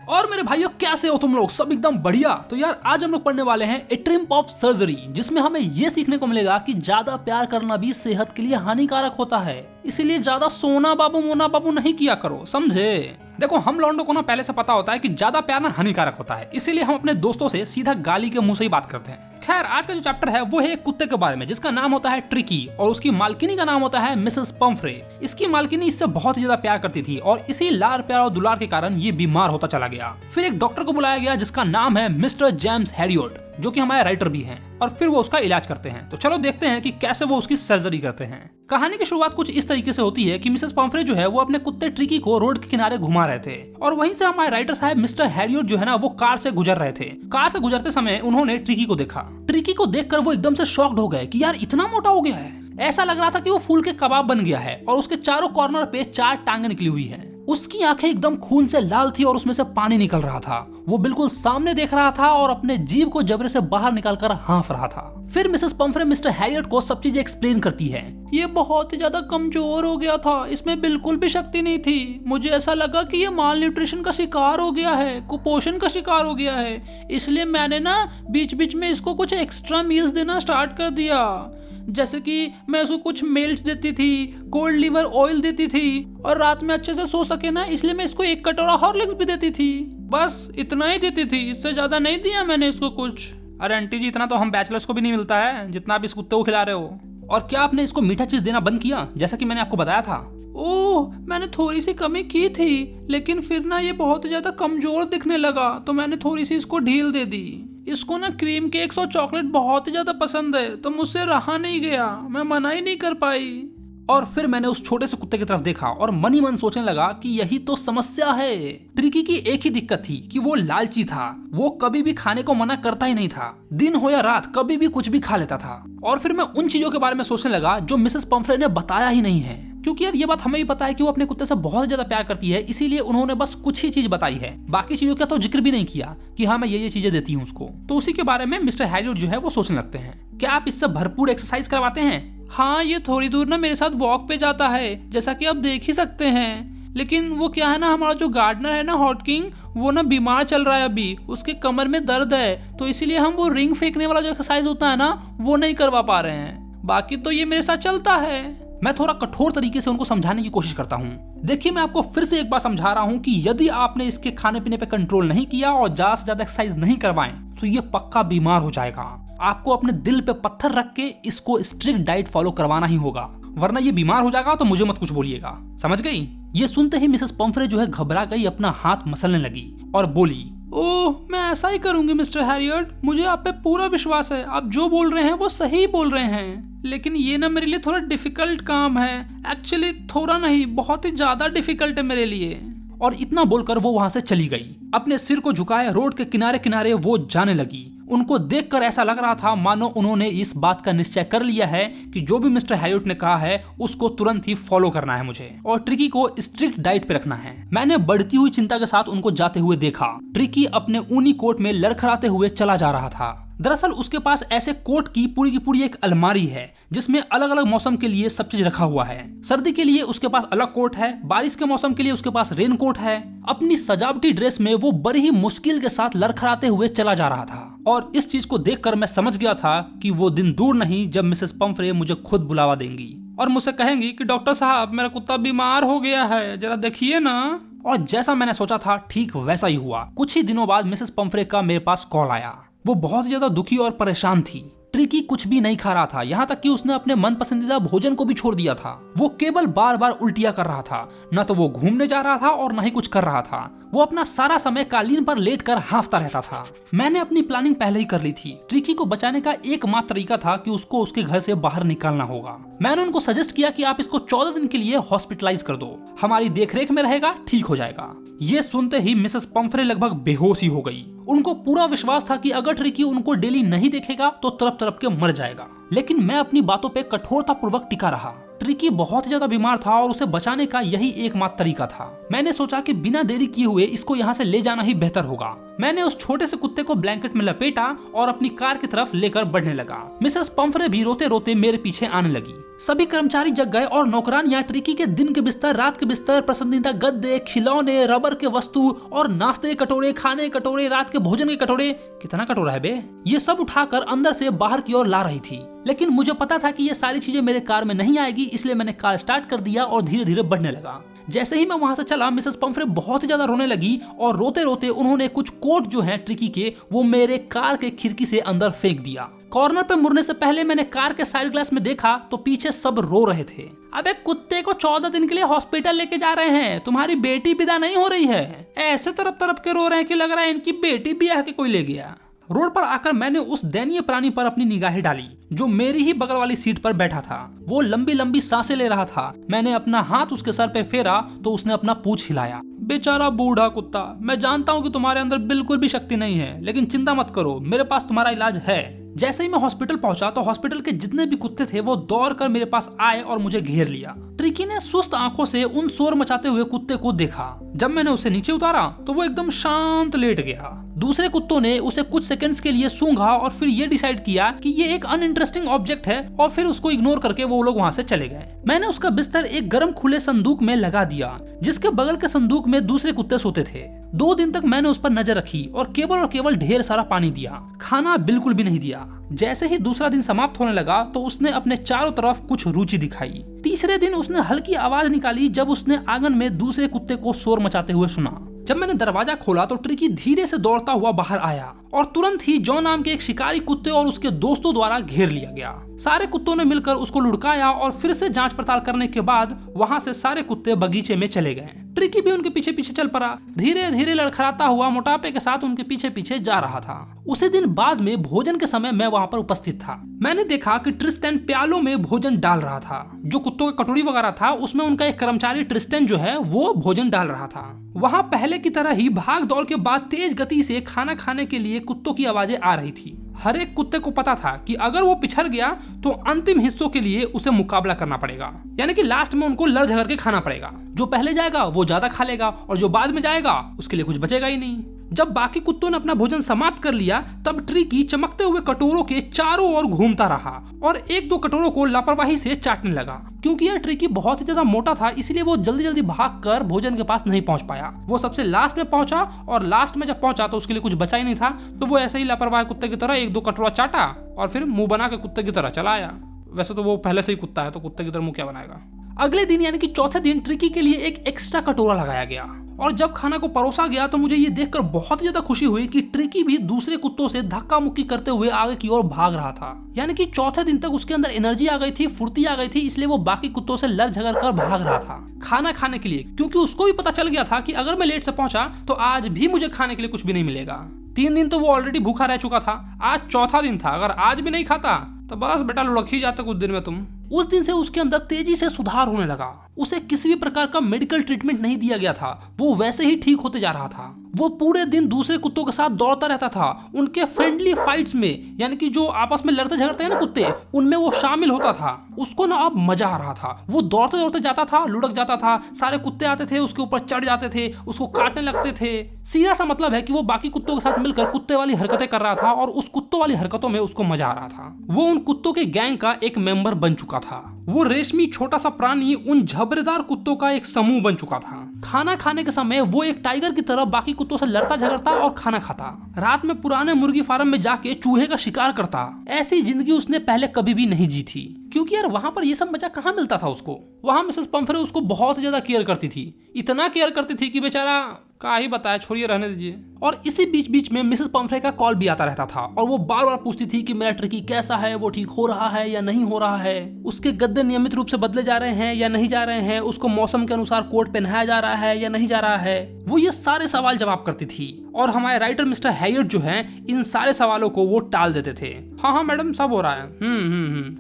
और मेरे भाइयों कैसे हो तुम लोग, सब एकदम बढ़िया। तो यार आज हम लोग पढ़ने वाले हैं ए ट्रिम्प ऑफ सर्जरी, जिसमें हमें ये सीखने को मिलेगा कि ज्यादा प्यार करना भी सेहत के लिए हानिकारक होता है, इसीलिए ज्यादा सोना बाबू मोना बाबू नहीं किया करो, समझे। देखो हम लौंडों को ना पहले से पता होता है कि ज्यादा प्यार ना हानिकारक होता है, इसीलिए हम अपने दोस्तों से सीधा गाली के मुंह से ही बात करते हैं। खैर आज का जो चैप्टर है वो है एक कुत्ते के बारे में जिसका नाम होता है ट्रिकी और उसकी मालकिनी का नाम होता है मिसेस पंफ्रे। इसकी मालकिनी इससे बहुत ही ज्यादा प्यार करती थी और इसी लार प्यार और दुलार के कारण ये बीमार होता चला गया। फिर एक डॉक्टर को बुलाया गया जिसका नाम है मिस्टर जेम्स हैरियट, जो कि हमारे राइटर भी हैं, और फिर वो उसका इलाज करते हैं। तो चलो देखते हैं कि कैसे वो उसकी सर्जरी करते हैं। कहानी की शुरुआत कुछ इस तरीके से होती है कि मिसेस पंफ्रे जो है वो अपने कुत्ते ट्रिकी को रोड के किनारे घुमा रहे थे और वहीं से हमारे राइटर साहब मिस्टर हैरियट जो है ना वो कार से गुजर रहे थे। कार से गुजरते समय उन्होंने ट्रिकी को देखा। ट्रिकी को देखकर वो एकदम से शॉक्ड हो गए कि यार इतना मोटा हो गया है। ऐसा लग रहा था कि वो फूल के कबाब बन गया है और उसके चारों कॉर्नर पे 4 टांगे निकली हुई है। उसकी आंखें एकदम खून से लाल थी और उसमें से पानी निकल रहा था। वो बिल्कुल सामने देख रहा था और अपने जीभ को जबरे से बाहर निकालकर हाँफ रहा था। फिर मिसेस पंफ्रे मिस्टर हैरियट को सब चीजें एक्सप्लेन करती है। ये बहुत ही ज्यादा कमजोर हो गया था, इसमें बिल्कुल भी शक्ति नहीं थी। मुझे ऐसा लगा कि ये माल न्यूट्रिशन का शिकार हो गया है, कुपोषण का शिकार हो गया है, इसलिए मैंने ना बीच बीच में इसको कुछ एक्स्ट्रा मील्स देना स्टार्ट कर दिया। जैसे कि मैं उसको कुछ मिल्क देती थी, कोल्ड लिवर ऑयल देती थी और रात में अच्छे से सो सके ना इसलिए मैं इसको 1 कटोरा हॉर्लिक्स भी देती थी। बस इतना ही देती थी, इससे ज्यादा नहीं दिया मैंने इसको कुछ। अरे आंटी जी इतना तो हम बैचलर्स को भी नहीं मिलता है जितना आप इस कुत्ते को खिला रहे हो। और क्या आपने इसको मीठा चीज देना बंद किया जैसा कि मैंने आपको बताया था? ओह मैंने थोड़ी सी कमी की थी, लेकिन फिर ना ये बहुत ज्यादा कमजोर दिखने लगा तो मैंने थोड़ी सी इसको ढील दे दी। इसको ना क्रीम केक्स और चॉकलेट बहुत ही ज्यादा पसंद है तो मुझसे रहा नहीं गया, मैं मना ही नहीं कर पाई। और फिर मैंने उस छोटे से कुत्ते की तरफ देखा और मन ही मन सोचने लगा कि यही तो समस्या है। ट्रिकी की एक ही दिक्कत थी कि वो लालची था। वो कभी भी खाने को मना करता ही नहीं था, दिन हो या रात कभी भी कुछ भी खा लेता था। और फिर मैं उन चीजों के बारे में सोचने लगा जो मिसेस पंफ्रे ने बताया ही नहीं है, क्योंकि यार ये बात हमें भी पता है कि वो अपने कुत्ते से बहुत ज्यादा प्यार करती है, इसीलिए उन्होंने बस कुछ ही चीज बताई है, बाकी चीजों का तो जिक्र भी नहीं किया कि हाँ मैं ये चीजें देती हूँ उसको। तो उसी के बारे में मिस्टर हैरियट जो है वो सोचने लगते हैं। क्या आप इससे भरपूर एक्सरसाइज करवाते हैं? हाँ ये थोड़ी दूर ना मेरे साथ वॉक पे जाता है जैसा कि आप देख ही सकते हैं, लेकिन वो क्या है ना हमारा जो गार्डनर है ना हॉटकिंग, वो ना बीमार चल रहा है अभी, उसके कमर में दर्द है तो इसीलिए हम वो रिंग फेंकने वाला जो एक्सरसाइज होता है ना वो नहीं करवा पा रहे हैं। बाकी तो ये मेरे साथ चलता है। मैं थोड़ा कठोर तरीके से उनको समझाने की कोशिश करता हूँ। देखिए मैं आपको फिर से एक बार समझा रहा हूँ कि यदि आपने इसके खाने पीने पे कंट्रोल नहीं किया और ज्यादा से ज्यादा एक्सरसाइज नहीं करवाएं तो ये पक्का बीमार हो जाएगा। आपको अपने दिल पे पत्थर रख के इसको स्ट्रिक्ट डाइट फॉलो करवाना ही होगा, वरना ये बीमार हो जाएगा तो मुझे मत कुछ बोलिएगा, समझ गई? ये सुनते ही मिसेस पंफ्रे जो है घबरा गई, अपना हाथ मसलने लगी और बोली, ओह मैं ऐसा ही करूंगी मिस्टर हैरियट, मुझे आप पे पूरा विश्वास है, आप जो बोल रहे हैं वो सही बोल रहे हैं, लेकिन ये ना मेरे लिए थोड़ा डिफिकल्ट काम है। एक्चुअली थोड़ा नहीं बहुत ही ज्यादा डिफिकल्ट है मेरे लिए। और इतना बोलकर वो वहां से चली गई। अपने सिर को झुकाए रोड के किनारे किनारे वो जाने लगी। उनको देखकर ऐसा लग रहा था मानो उन्होंने इस बात का निश्चय कर लिया है कि जो भी मिस्टर हैरियट ने कहा है उसको तुरंत ही फॉलो करना है मुझे और ट्रिकी को स्ट्रिक्ट डाइट पे रखना है। मैंने बढ़ती हुई चिंता के साथ उनको जाते हुए देखा। ट्रिकी अपने ऊनी कोट में लड़खड़ाते हुए चला जा रहा था। दरअसल उसके पास ऐसे कोट की पूरी एक अलमारी है जिसमें अलग अलग मौसम के लिए सब चीज रखा हुआ है। सर्दी के लिए उसके पास अलग कोट है, बारिश के मौसम के लिए उसके पास रेन कोट है। अपनी सजावटी ड्रेस में वो बड़ी ही मुश्किल के साथ लड़खड़ाते हुए चला जा रहा था और इस चीज को देखकर मैं समझ गया था कि वो दिन दूर नहीं जब मिसेस पंफ्रे मुझे खुद बुलावा देंगी और मुझसे कहेंगी कि डॉक्टर साहब मेरा कुत्ता बीमार हो गया है, जरा देखिए ना। और जैसा मैंने सोचा था ठीक वैसा ही हुआ। कुछ ही दिनों बाद मिसेस पंफ्रे का मेरे पास कॉल आया। वो बहुत ज्यादा दुखी और परेशान थी। ट्रिकी कुछ भी नहीं खा रहा था, यहाँ तक कि उसने अपने मन पसंदीदा भोजन को भी छोड़ दिया था। वो केवल बार बार उल्टियां कर रहा था, न तो वो घूमने जा रहा था और न ही कुछ कर रहा था। वो अपना सारा समय कालीन पर लेटकर हाँफता रहता था। मैंने अपनी प्लानिंग पहले ही कर ली थी। ट्रिकी को बचाने का एकमात्र तरीका था कि उसको उसके घर से बाहर निकालना होगा। मैंने उनको सजेस्ट किया कि आप इसको 14 दिन के लिए हॉस्पिटलाइज कर दो, हमारी देखरेख में रहेगा, ठीक हो जाएगा। ये सुनते ही मिसेस पंफ्रे लगभग बेहोश ही हो गई। उनको पूरा विश्वास था कि अगर ट्रिकी उनको डेली नहीं देखेगा तो तड़प तड़प के मर जाएगा, लेकिन मैं अपनी बातों पे कठोरता पूर्वक टिका रहा। ट्रिकी बहुत ज्यादा बीमार था और उसे बचाने का यही एकमात्र तरीका था। मैंने सोचा कि बिना देरी किए हुए इसको यहाँ से ले जाना ही बेहतर होगा। मैंने उस छोटे से कुत्ते को ब्लैंकेट में लपेटा और अपनी कार की तरफ लेकर बढ़ने लगा। मिसेस पंफरे भी रोते रोते मेरे पीछे आने लगी। सभी कर्मचारी जग गए और नौकरान यहाँ ट्रिकी के दिन के बिस्तर, रात के बिस्तर, पसंदीदा गद्दे, खिलौने, रबर के वस्तु और नाश्ते के कटोरे, खाने के कटोरे, रात के भोजन के कटोरे, कितना कटोरा है बे, ये सब उठाकर अंदर से बाहर की ओर ला रही थी। लेकिन मुझे पता था कि ये सारी चीजें मेरे कार में नहीं आएगी, इसलिए मैंने कार स्टार्ट कर दिया और धीरे धीरे बढ़ने लगा। जैसे ही मैं वहां से चला, मिसेस पंफरे बहुत ज्यादा रोने लगी और रोते रोते उन्होंने कुछ कोट जो है ट्रिकी के वो मेरे कार के खिड़की से अंदर फेंक दिया। कॉर्नर पे मुड़ने से पहले मैंने कार के साइड ग्लास में देखा तो पीछे सब रो रहे थे। अबे कुत्ते को 14 दिन के लिए हॉस्पिटल लेके जा रहे हैं, तुम्हारी बेटी विदा नहीं हो रही है। ऐसे तरफ तरफ के रो रहे हैं कि लग रहा है इनकी बेटी भी आके कोई ले गया। रोड पर आकर मैंने उस दयनीय प्राणी पर अपनी निगाहें डाली जो मेरी ही बगल वाली सीट पर बैठा था। वो लंबी लंबी सांसें ले रहा था। मैंने अपना हाथ उसके सर पे फेरा तो उसने अपना पूंछ हिलाया। बेचारा बूढ़ा कुत्ता, मैं जानता हूँ कि तुम्हारे अंदर बिल्कुल भी शक्ति नहीं है, लेकिन चिंता मत करो, मेरे पास तुम्हारा इलाज है। जैसे ही मैं हॉस्पिटल पहुंचा तो हॉस्पिटल के जितने भी कुत्ते थे वो दौड़ कर मेरे पास आए और मुझे घेर लिया। ट्रिकी ने सुस्त आंखों से उन शोर मचाते हुए कुत्ते को देखा। जब मैंने उसे नीचे उतारा तो वो एकदम शांत लेट गया। दूसरे कुत्तों ने उसे कुछ सेकंड्स के लिए सूंघा और फिर ये डिसाइड किया कि ये एक अनइंटरेस्टिंग ऑब्जेक्ट है और फिर उसको इग्नोर करके वो लोग वहां से चले गए। मैंने उसका बिस्तर एक गर्म खुले संदूक में लगा दिया जिसके बगल के संदूक में दूसरे कुत्ते सोते थे। 2 दिन तक मैंने उस पर नजर रखी और केवल ढेर सारा पानी दिया, खाना बिल्कुल भी नहीं दिया। जैसे ही दूसरा दिन समाप्त होने लगा तो उसने अपने चारों तरफ कुछ रुचि दिखाई। तीसरे दिन उसने हल्की आवाज निकाली जब उसने आंगन में दूसरे कुत्ते को शोर मचाते हुए सुना। जब मैंने दरवाजा खोला तो ट्रिकी धीरे से दौड़ता हुआ बाहर आया और तुरंत ही जॉन नाम के एक शिकारी कुत्ते और उसके दोस्तों द्वारा घेर लिया गया। सारे कुत्तों ने मिलकर उसको लुढ़काया और फिर से जांच पड़ताल करने के बाद वहां से सारे कुत्ते बगीचे में चले गए। ट्रिकी भी उनके पीछे पीछे चल पड़ा, धीरे धीरे लड़खड़ाता हुआ मोटापे के साथ उनके पीछे पीछे जा रहा था। उसी दिन बाद में भोजन के समय मैं वहां पर उपस्थित था। मैंने देखा कि ट्रिस्टन प्यालों में भोजन डाल रहा था। जो कुत्तों का कटोरी वगैरह था उसमें उनका एक कर्मचारी ट्रिस्टन जो है वो भोजन डाल रहा था। वहां पहले की तरह ही भाग दौड़ के बाद तेज गति से खाना खाने के लिए कुत्तों की आवाजें आ रही थी। हर एक कुत्ते को पता था कि अगर वो पिछड़ गया तो अंतिम हिस्सों के लिए उसे मुकाबला करना पड़ेगा, यानी कि लास्ट में उनको लड़ झगड़ के खाना पड़ेगा। जो पहले जाएगा वो ज्यादा खा लेगा और जो बाद में जाएगा उसके लिए कुछ बचेगा ही नहीं। जब बाकी कुत्तों ने अपना भोजन समाप्त कर लिया तब ट्रिकी चमकते हुए कटोरों के चारों ओर घूमता रहा और 1-2 कटोरों को लापरवाही से चाटने लगा। क्योंकि यह ट्रिकी बहुत ही ज्यादा मोटा था इसलिए वो जल्दी जल्दी भागकर भोजन के पास नहीं पहुंच पाया। वो सबसे लास्ट में पहुंचा और लास्ट में जब पहुंचा तो उसके लिए कुछ बचा ही नहीं था, तो वो ऐसे ही लापरवाह कुत्ते की तरह 1-2 कटोरा चाटा और फिर मुंह बना के कुत्ते की तरह चला आया। वैसे तो वो पहले से ही कुत्ता है तो कुत्ते की तरह मुंह क्या बनाएगा। अगले दिन यानी कि चौथे दिन ट्रिकी के लिए एक एक्स्ट्रा कटोरा लगाया गया और जब खाना को परोसा गया तो मुझे ये देखकर बहुत ज्यादा खुशी हुई कि ट्रिकी भी दूसरे कुत्तों से धक्का मुक्की करते हुए आगे की ओर भाग रहा था। यानी कि चौथे दिन तक उसके अंदर एनर्जी आ गई थी, फुर्ती आ गई थी, इसलिए वो बाकी कुत्तों से लड़ झगड़ कर भाग रहा था खाना खाने के लिए। क्योंकि उसको भी पता चल गया था कि अगर मैं लेट से पहुंचा तो आज भी मुझे खाने के लिए कुछ भी नहीं मिलेगा। 3 दिन तो वो ऑलरेडी भूखा रह चुका था, आज चौथा दिन था। अगर आज भी नहीं खाता तो बस बेटा लुढ़क ही जाते कुछ दिन में तुम। उस दिन से उसके अंदर तेजी से सुधार होने लगा। उसे किसी भी प्रकार का मेडिकल ट्रीटमेंट नहीं दिया गया था, वो वैसे ही ठीक होते जा रहा था। वो पूरे दिन दूसरे कुत्तों के साथ दौड़ता रहता था। उनके फ्रेंडली फाइट्स में, यानी कि जो आपस में लड़ते झगड़ते हैं ना कुत्ते, उनमें वो शामिल होता था। उसको ना अब मजा आ रहा था। वो दौड़ते दौड़ते जाता था, लुढ़क जाता था, सारे कुत्ते आते थे उसके ऊपर चढ़ जाते थे, उसको काटने लगते थे। सीधा सा मतलब है कि वो बाकी कुत्तों के साथ मिलकर कुत्ते वाली हरकतें कर रहा था और उस कुत्तों वाली हरकतों में उसको मजा आ रहा था। वो उन कुत्तों के गैंग का एक मेंबर बन चुका था। वो रेशमी छोटा सा प्राणी उन झबरेदार कुत्तों का एक समूह बन चुका था। खाना खाने के समय वो एक टाइगर की तरह बाकी कुत्तों से लड़ता झगड़ता और खाना खाता। रात में पुराने मुर्गी फार्म में जाके चूहे का शिकार करता। ऐसी जिंदगी उसने पहले कभी भी नहीं जी थी, क्योंकि यार वहां पर ये सब मजा कहाँ मिलता था उसको। वहां मिसेस पंफरे उसको बहुत ज्यादा केयर करती थी, इतना केयर करती थी कि बेचारा का ही बताया, छोड़िए रहने दीजिए। और इसी बीच बीच में मिसेस पंफरे का कॉल भी आता रहता था और वो बार बार पूछती थी कि मेरा ट्रिकी कैसा है, वो ठीक हो रहा है या नहीं हो रहा है, उसके गद्दे नियमित रूप से बदले जा रहे हैं या नहीं जा रहे हैं, उसको मौसम के अनुसार कोट पहनाया जा रहा है या नहीं जा रहा है। वो ये सारे सवाल जवाब करती थी और हमारे राइटर मिस्टर हैयट जो हैं इन सारे सवालों को वो टाल देते थे। हाँ मैडम सब हो रहा है,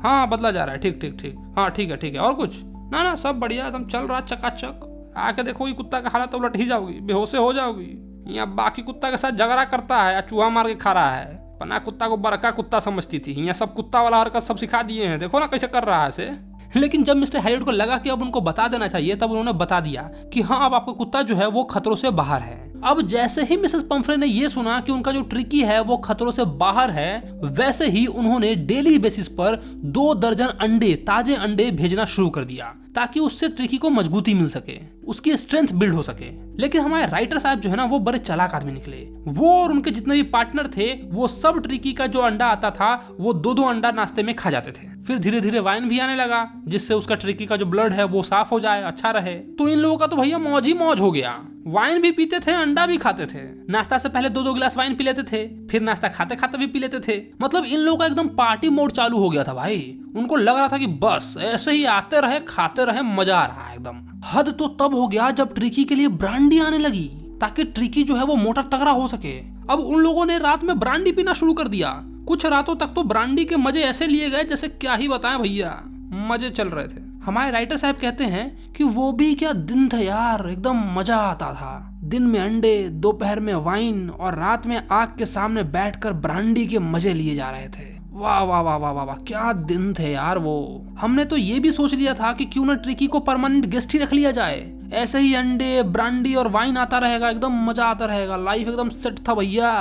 हाँ बदला जा रहा है, ठीक ठीक ठीक, हाँ ठीक है, और कुछ ना सब बढ़िया एकदम चल रहा चकाचक। आके देखोगी कुत्ता का हालत तो उलट ही जाओगी, बेहोशे हो जाओगी। यहाँ बाकी कुत्ता के साथ झगड़ा करता है या चूहा मार के खा रहा है। पना कुत्ता को बड़का कुत्ता समझती थी, यहाँ सब कुत्ता वाला हरकत सब सिखा दिए हैं, देखो ना कैसे कर रहा है से। लेकिन जब मिस्टर हैरियट को लगा कि अब उनको बता देना चाहिए, तब उन्होंने बता दिया कि हाँ, अब आपका कुत्ता जो है वो खतरों से बाहर है। अब जैसे ही मिसेस पंफ्रे ने ये सुना कि उनका जो ट्रिकी है वो खतरों से बाहर है, वैसे ही उन्होंने डेली बेसिस पर 2 दर्जन अंडे, ताजे अंडे भेजना शुरू कर दिया ताकि उससे ट्रिकी को मजबूती मिल सके, उसकी स्ट्रेंथ बिल्ड हो सके। लेकिन हमारे राइटर साहब जो है ना वो बड़े चालाक आदमी निकले। वो और उनके जितने भी पार्टनर थे वो सब ट्रिकी का जो अंडा आता था वो 2-2 अंडा नाश्ते में खा जाते थे। फिर धीरे धीरे वाइन भी आने लगा जिससे उसका ट्रिकी का जो ब्लड है वो साफ हो जाए, अच्छा रहे। तो इन लोगों का तो भैया मौज ही मौज हो गया। वाइन भी पीते थे, अंडा भी खाते थे। नाश्ता से पहले 2-2 गिलास वाइन पी लेते थे, फिर नाश्ता खाते खाते भी पी लेते थे। मतलब इन लोगों का एकदम पार्टी मोड चालू हो गया था भाई। उनको लग रहा था कि बस ऐसे ही आते रहे, खाते रहे, मजा आ रहा है एकदम। हद तो तब हो गया जब ट्रिकी के लिए ब्रांडी आने लगी ताकि ट्रिकी जो है वो मोटा तगड़ा हो सके। अब उन लोगों ने रात में ब्रांडी पीना शुरू कर दिया। कुछ रातों तक तो ब्रांडी के मजे ऐसे लिए गए जैसे क्या ही बताएं भैया, मजे चल रहे थे। हमारे राइटर साहब कहते हैं कि वो भी क्या दिन था यार, एकदम मजा आता था। दिन में अंडे, दोपहर में वाइन और रात में आग के सामने बैठकर ब्रांडी के मजे लिए जा रहे थे। वाह वाह वाह वाह वाह वाह, क्या दिन थे यार वो। हमने तो ये भी सोच लिया था कि क्यों ना ट्रिकी को परमानेंट गेस्ट ही रख लिया जाए। ऐसे ही अंडे, ब्रांडी और वाइन आता रहेगा, एकदम मजा आता रहेगा, लाइफ एकदम सेट था भैया।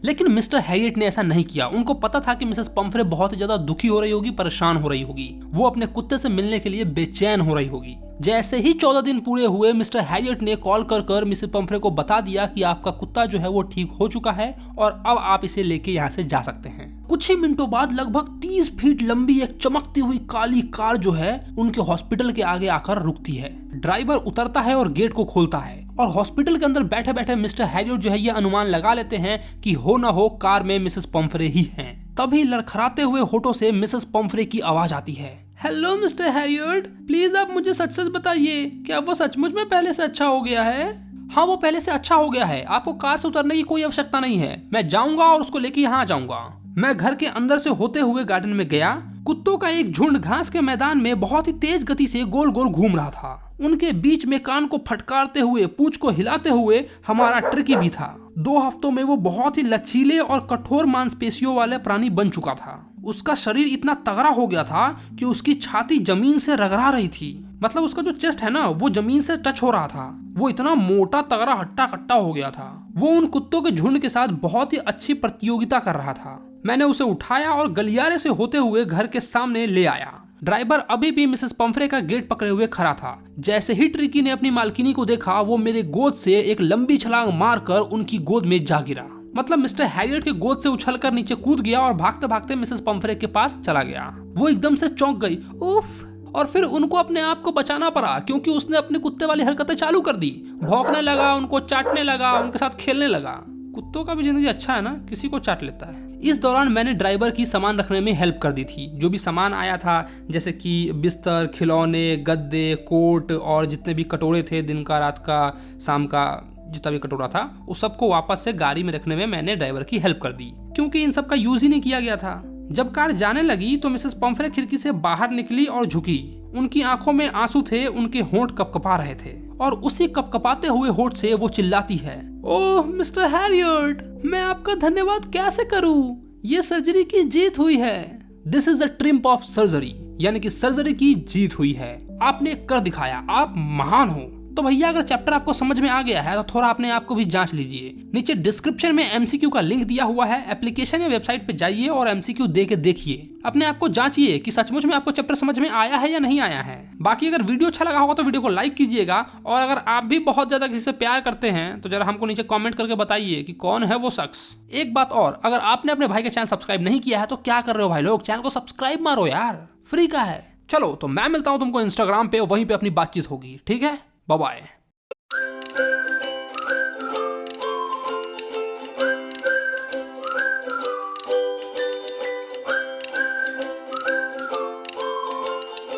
लेकिन मिस्टर हैरियट ने ऐसा नहीं किया। उनको पता था कि मिसेस पंफ्रे बहुत ही ज्यादा दुखी हो रही होगी, परेशान हो रही होगी, वो अपने कुत्ते से मिलने के लिए बेचैन हो रही होगी। जैसे ही 14 दिन पूरे हुए, मिस्टर हैरियट ने कॉल कर मिसेस पंफ्रे को बता दिया कि आपका कुत्ता जो है वो ठीक हो चुका है और अब आप इसे लेके यहाँ से जा सकते हैं। कुछ ही मिनटों बाद लगभग 30 फीट लंबी एक चमकती हुई काली कार जो है उनके हॉस्पिटल के आगे आकर रुकती है। ड्राइवर उतरता है और गेट को खोलता है और हॉस्पिटल के अंदर बैठे बैठे मिस्टर हैरियट जो है ये अनुमान लगा लेते हैं कि हो ना हो कार में मिसेस पंफ्रे ही हैं। तभी लड़खड़ाते हुए होठों से मिसेस पंफ्रे की आवाज आती है, हेलो मिस्टर हैरियट, प्लीज आप मुझे सच सच बताइए, क्या वो सचमुच में पहले से अच्छा हो गया है? हाँ, वो पहले से अच्छा हो गया है। आपको कार से उतरने की कोई आवश्यकता नहीं है। मैं जाऊंगा और उसको लेके यहाँ आ जाऊंगा। मैं घर के अंदर से होते हुए गार्डन में गया। कुत्तों का एक झुंड घास के मैदान में बहुत ही तेज गति से गोल गोल घूम रहा था। उनके बीच में कान को फटकारते हुए, पूंछ को हिलाते हुए हमारा ट्रिकी भी था। 2 हफ्तों में वो बहुत ही लचीले और कठोर मांसपेशियों वाले प्राणी बन चुका था। उसका शरीर इतना तगड़ा हो गया था कि उसकी छाती जमीन से रगड़ा रही थी। मतलब उसका जो चेस्ट है ना वो जमीन से टच हो रहा था। वो इतना मोटा तगड़ा हट्टा कट्टा हो गया था। वो उन कुत्तों के झुंड के साथ बहुत ही अच्छी प्रतियोगिता कर रहा था। मैंने उसे उठाया और गलियारे से होते हुए घर के सामने ले आया। ड्राइवर अभी भी मिसेस पंफ्रे का गेट पकड़े हुए खड़ा था। जैसे ही ट्रिकी ने अपनी मालकिनी को देखा, वो मेरे गोद से एक लंबी छलांग मारकर उनकी गोद में जा गिरा। मतलब मिस्टर हैरियट के गोद से उछलकर नीचे कूद गया और भागते भागते मिसेस पंफ्रे के पास चला गया। वो एकदम से चौंक गई, उफ, और फिर उनको अपने आप को बचाना पड़ा क्योंकि उसने अपनी कुत्ते वाली हरकतें चालू कर दी। भौंकने लगा, उनको चाटने लगा, उनके साथ खेलने लगा। कुत्तों का भी जिंदगी अच्छा है ना, किसी को चाट लेता है। इस दौरान मैंने ड्राइवर की सामान रखने में हेल्प कर दी थी। जो भी सामान आया था, जैसे कि बिस्तर, खिलौने, गद्दे, कोट और जितने भी कटोरे थे, दिन का, रात का, शाम का, जितना भी कटोरा था, उस सबको वापस से गाड़ी में रखने में मैंने ड्राइवर की हेल्प कर दी क्योंकि इन सब का यूज ही नहीं किया गया था। जब कार जाने लगी तो मिसेस पंफ्रे खिड़की से बाहर निकली और झुकी। उनकी आंखों में आंसू थे, उनके होंठ कपकपा रहे थे और उसी कपकपाते हुए होंठ से वो चिल्लाती है, ओह मिस्टर हैरियट, मैं आपका धन्यवाद कैसे करूं? ये सर्जरी की जीत हुई है। This is the triumph of surgery, यानी कि सर्जरी की जीत हुई है। आपने कर दिखाया, आप महान हो। तो भैया अगर चैप्टर आपको समझ में आ गया है तो थोड़ा अपने आप को भी जांच लीजिए। नीचे डिस्क्रिप्शन में एमसीक्यू का लिंक दिया हुआ है। एप्लीकेशन या वेबसाइट पे जाइए और एमसीक्यू दे के देखिए। अपने आप को जांचिए कि सचमुच में आपको चैप्टर समझ में आया है या नहीं आया है। बाकी अगर वीडियो अच्छा लगा होगा तो वीडियो को लाइक कीजिएगा और अगर आप भी बहुत ज्यादा किसी से प्यार करते हैं तो जरा हमको नीचे कमेंट करके बताइए कि कौन है वो शख्स। एक बात और, अगर आपने अपने भाई का चैनल सब्सक्राइब नहीं किया है तो क्या कर रहे हो भाई लोग, चैनल को सब्सक्राइब मारो यार, फ्री का है। चलो तो मैं मिलता हूँ तुमको इंस्टाग्राम पे, वहीं पे अपनी बातचीत होगी। ठीक है, बाय बाय।